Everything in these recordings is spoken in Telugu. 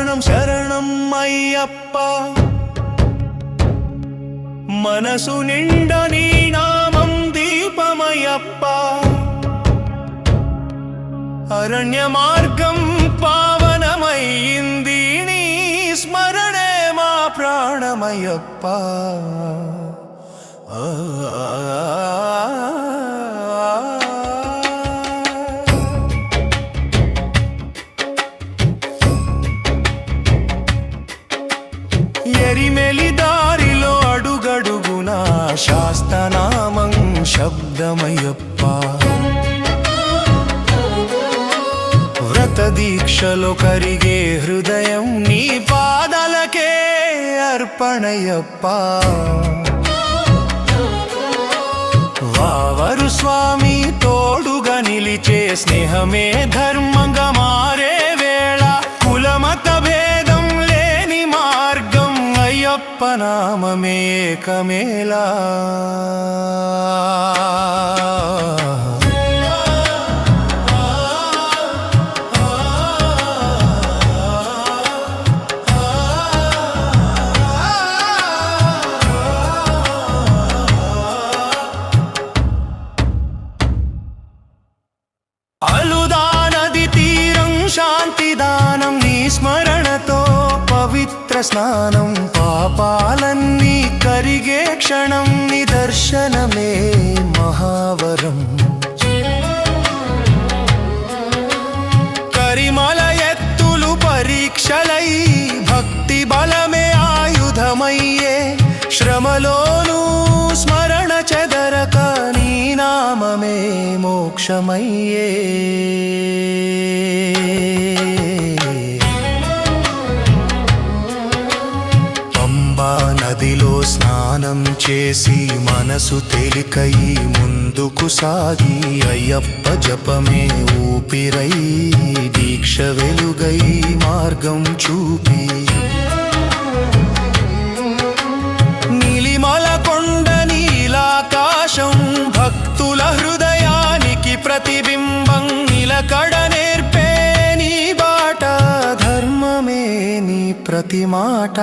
శరణం శరణం అయ్యప్ప మనసు నిండా నీ నామం దీపమయ్యప్ప అరణ్య మార్గం పావనమైంది నీ స్మరణే మా ప్రాణమయ్యప్ప ఎరిమెలి దారిలో అడుగడుగునా శాస్తనామం శబ్దమయ్యప్ప వ్రత దీక్షలో కరిగే హృదయం నీ పాదలకే అర్పణయ్యప్ప వావరు స్వామి తోడుగా నిలిచే స్నేహమే ధర్మంగా మారే వేళ కులమత భేదం లేని మార్గం అయ్యప్ప నామమే ఏకమేలా అలుదా నది తీరం శాంతిదానం నీ స్మరణతో పవిత్ర స్నానం పాపాలన్నీ కరిగే క్షణం నీ దర్శనమే మహావరం కరిమల ఎత్తులు పరీక్షలై భక్తి బలమే ఆయుధమయ్యే శ్రమలోనూ స్మరణ చెదరక నీ నామమే మోక్షమయ్యే పంబా నదిలో స్నానం చేసి మనసు తేలికై ముందుకు సాగి అయ్యప్ప జపమే ఊపిరై దీక్ష వెలుగై మార్గం చూపి నీలిమల కొండ నీలాకాశం భక్తుల హృదయానికి ప్రతిబింబం నిలకడ నేర్పే నీ బాట ధర్మమే నీ ప్రతి మాట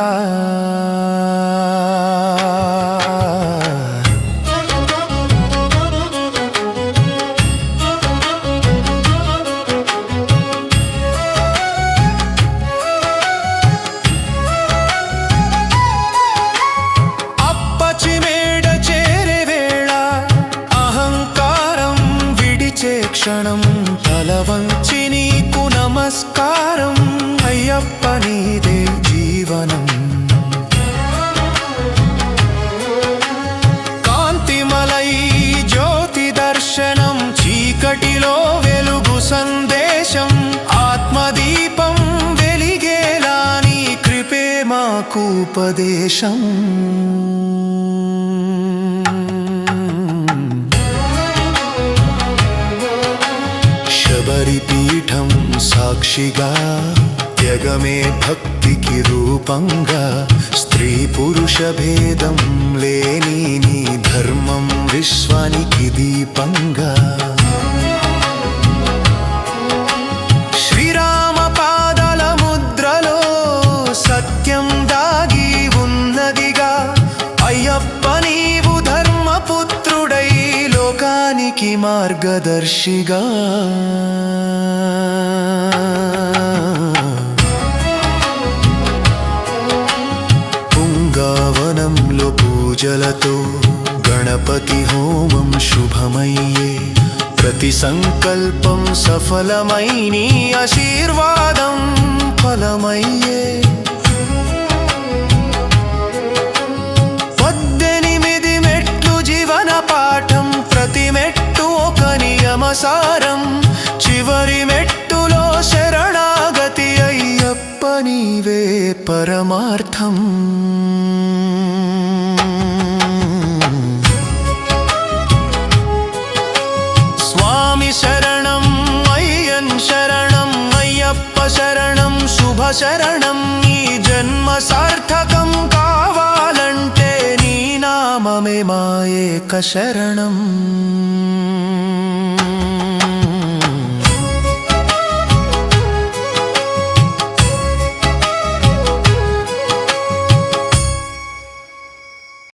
క్షణం తల వంచి నీకు నమస్కారం అయ్యప్ప నీదే జీవనం కాంతిమలై జ్యోతి దర్శనం చీకటిలో వెలుగు సందేశం ఆత్మదీపం వెలిగేలా నీ కృపే మాకు ఉపదేశం శబరిపీఠం సాక్షిగా త్యగమే భక్తికి రూపంగా స్త్రీ పురుష భేదం లేని నీ ధర్మం విశ్వానికి దీపంగా శ్రీరామ పాదల ముద్రలో సత్యం దాగి ఉన్నదిగా అయ్యప్ప నీవు ధర్మపుత్రుడై లోకానికి మార్గదర్శిగా పుంగావనంలో పూజలతో గణపతి హోమం శుభమయ్యే ప్రతి సంకల్పం సఫలమై నీ ఆశీర్వాదం ఫలమయ్యే 18 మెట్లు జీవన పాఠం ప్రతి మెట్టు ఒక నియమసారం చివరి మెట్టులో శరణాగతి అయ్యప్ప నీవే పరమార్థం స్వామి శరణం అయ్యన్ శరణం అయ్యప్ప శరణం శుభ శరణం ఈ జన్మ సార్థకం కావాలంటే నీ నామమే మా ఏక శరణం